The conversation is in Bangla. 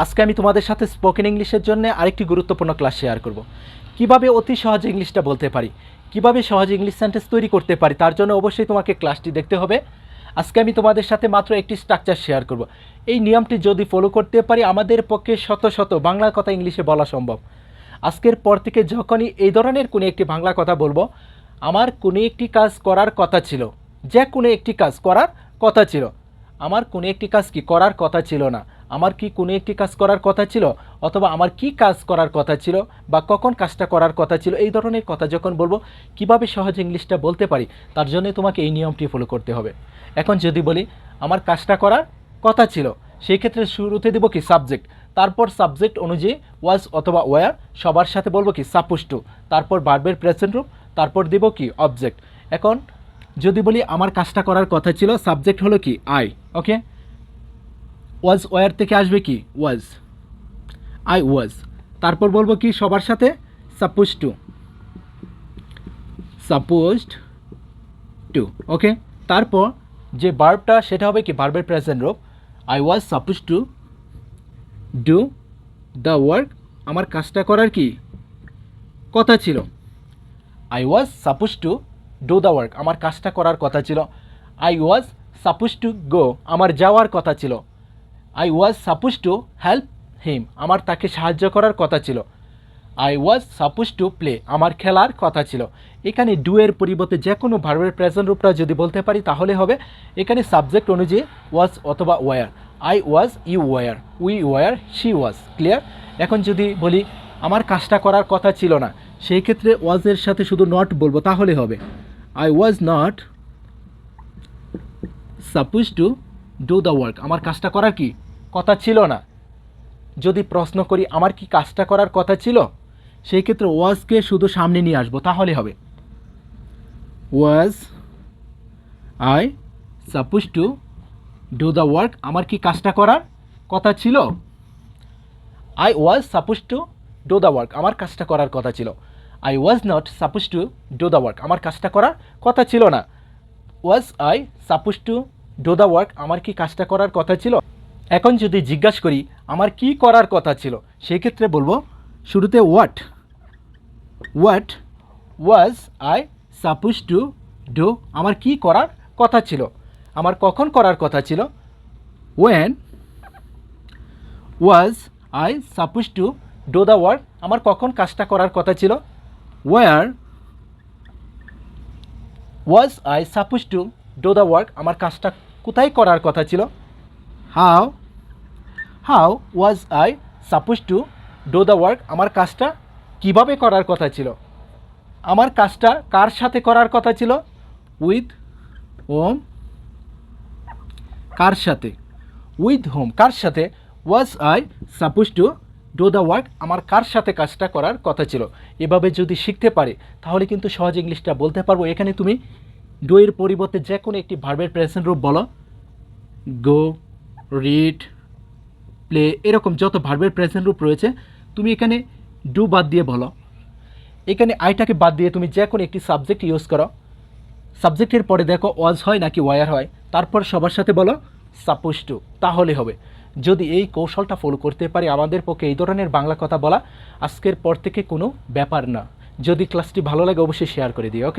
আজকে আমি তোমাদের সাথে স্পোকেন ইংলিশের জন্য আরেকটি গুরুত্বপূর্ণ ক্লাস শেয়ার করব। কিভাবে অতি সহজে ইংলিশটা বলতে পারি, কিভাবে সহজে ইংলিশ সেন্টেন্স তৈরি করতে পারি, তার জন্য অবশ্যই তোমাকে ক্লাসটি দেখতে হবে। আজকে আমি তোমাদের সাথে মাত্র একটি স্ট্রাকচার শেয়ার করব। এই নিয়মটি যদি ফলো করতে পারি আমাদের পক্ষে শত শত বাংলা কথা ইংলিশে বলা সম্ভব। আজকের পর থেকে যখনই এই ধরনের কোনো একটি বাংলা কথা বলবো, আমার কোনো একটি কাজ করার কথা ছিল, যে কোনো একটি কাজ করার কথা ছিল, আমার কোনো একটি কাজ কি করার কথা ছিল না, আমার কি কোনো একটি কাজ করার কথা ছিল, অথবা আমার কি কাজ করার কথা ছিল, বা কখন কাজটা করার কথা ছিল, এই ধরনের কথা যখন বলবো কিভাবে সহজে ইংলিশটা বলতে পারি, তার জন্য তোমাকে এই নিয়মটি ফলো করতে হবে। এখন যদি বলি আমার কাজটা করার কথা ছিল, সেই ক্ষেত্রে শুরুতে দেবো কি সাবজেক্ট, তারপর সাবজেক্ট অনুযায়ী ওয়াজ অথবা ওয়্যার, সবার সাথে বলবো কি সাপোজ টু, তারপর ভার্বের প্রেজেন্ট রূপ, তারপর দেব কি অবজেক্ট। এখন যদি বলি আমার কাজটা করার কথা ছিল, সাবজেক্ট হলো কি আই, ওকে। ওয়াজ ওয়্যার থেকে আসবে কি ওয়াজ, আই ওয়াজ, তারপর বলবো কি সবার সাথে সাপোজ টু, সাপোজড টু, ওকে। তারপর যে ভার্বটা সেটা হবে কি ভার্বের প্রেজেন্ট রূপ, I was suppose to do the work, আমার কাজটা করার কি কথা ছিল, I was suppose to do the work, আমার কাজটা করার কথা ছিল। I was suppose to go, আমার যাওয়ার কথা ছিল। I was suppose to help him, আমার তাকে সাহায্য করার কথা ছিল। I was suppose to play, আমার খেলার কথা ছিল। এখানে ডু এর পরিবর্তে যে কোনো ভার্বের প্রেজেন্ট রূপটা যদি বলতে পারি তাহলে হবে এখানে সাবজেক্ট অনুযায়ী ওয়াজ অথবা were. I was, you were, we were, she was, clear. এখন যদি বলি আমার কাজটা করার কথা ছিল না, সেই ক্ষেত্রে ওয়াজের সাথে শুধু নট বলবো তাহলে হবে I was not suppose to do the work, আমার কাজটা করার কি কথা ছিল না। যদি প্রশ্ন করি আমার কি কাজটা করার কথা ছিল, সেই ক্ষেত্রে ওয়াজকে শুধু সামনে নিয়ে আসবো তাহলে হবে ওয়াজ I suppose to do the work, আমার কি কাজটা করার কথা ছিল। I was suppose to do the work, আমার কাজটা করার কথা ছিল। I was not suppose to do the work, আমার কাজটা করার কথা ছিল না। ওয়াজ I suppose to do the work, আমার কি কাজটা করার কথা ছিল। এখন যদি জিজ্ঞাসা করি আমার কি করার কথা ছিল, সেই ক্ষেত্রে বলবো শুরুতে what was I suppose to do, আমার কি করার কথা ছিল, আমার কখন করার কথা ছিল। When was I suppose to do the work, আমার কখন কাজটা করার কথা ছিল। Where was I suppose to do the work, আমার কাজটা কোথায় করার কথা ছিল। How was I suppose to do the work, আমার কাজটা কিভাবে করার কথা ছিল। আমার কাজটা কার সাথে করার কথা ছিল। উইথ হোম, কার সাথে, উইথ হোম, কার সাথে। ওয়াজ I suppose to do the work, আমার কার সাথে কাজটা করার কথা ছিল। এভাবে যদি শিখতে পারি তাহলে কিন্তু সহজ ইংলিশটা বলতে পারবো। এখানে তুমি ডু এর পরিবর্তে যে কোনো একটি ভার্বের প্রেজেন্ট রূপ বলো, গো, রিড, প্লে, এরকম যত ভার্বের প্রেজেন্ট রূপ রয়েছে তুমি এখানে ডু বাদ দিয়ে বলো। এখানে আইটাকে বাদ দিয়ে তুমি যে কোনো একটি সাবজেক্ট ইউজ করো, সাবজেক্টের পরে দেখো ওয়াজ হয় নাকি ওয়্যার হয়, তারপর সবার সাথে বলো সাপোজ টু, তাহলে হবে। যদি এই কৌশলটা ফলো করতে পারি আমাদের পক্ষে এই ধরনের বাংলা কথা বলা আজকের পর থেকে কোনো ব্যাপার না। যদি ক্লাসটি ভালো লাগে অবশ্যই শেয়ার করে দিও, ওকে।